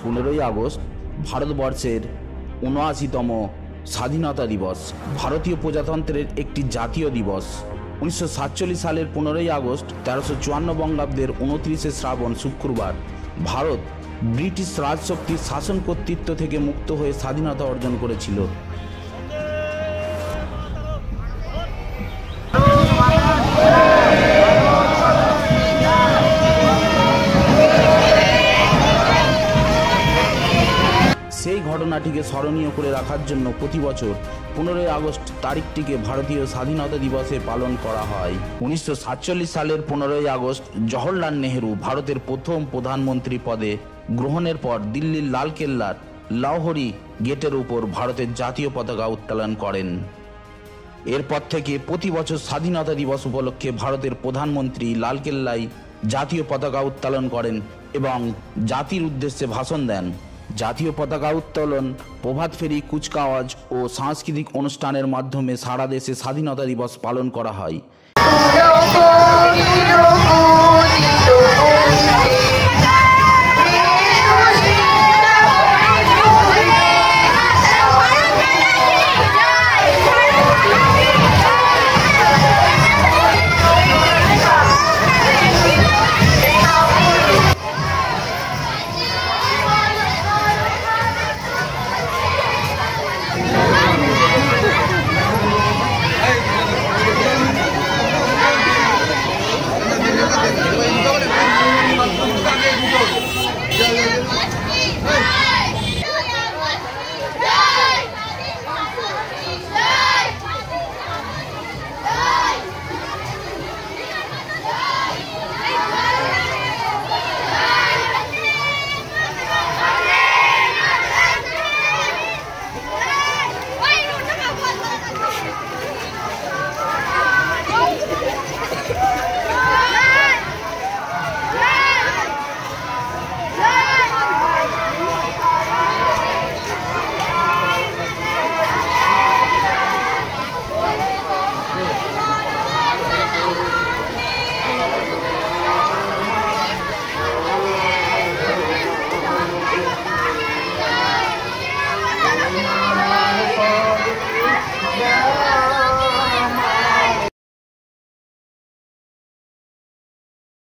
15ই August ভারতবর্ষের ৭৯তম স্বাধীনতা দিবস, ভারতীয় প্রজাতন্ত্রের একটি জাতীয় দিবস। 1947 সালের 15ই আগস্ট 1354 বঙ্গাব্দের 29শে শ্রাবণ শুক্রবার ভারত ব্রিটিশ রাজশক্তির শাসন কর্তৃত্ব থেকে মুক্ত হয়ে স্বাধীনতা অর্জন করেছিল। সেই ঘটনাটিকে স্মরণীয় করে রাখার জন্য প্রতি বছর 15ই আগস্ট তারিখটিকে ভারতীয় স্বাধীনতা দিবসে পালন করা হয়। 1947 সালের 15ই আগস্ট জওহরলাল নেহেরু ভারতের প্রথম প্রধানমন্ত্রী পদে গ্রহণের পর দিল্লির লালকেল্লার লাহোরি গেটের উপর ভারতের জাতীয় পতাকা উত্তোলন করেন। এরপর থেকে প্রতি বছর স্বাধীনতা দিবস উপলক্ষে ভারতের প্রধানমন্ত্রী লালকেল্লায় জাতীয় পতাকা উত্তোলন করেন এবং জাতির উদ্দেশ্যে ভাষণ দেন। জাতীয় পতাকা উত্তোলন, প্রভাত ফেরি, কুচকাওয়াজ ও সাংস্কৃতিক অনুষ্ঠানের মাধ্যমে সারা দেশে স্বাধীনতা দিবস পালন করা হয়।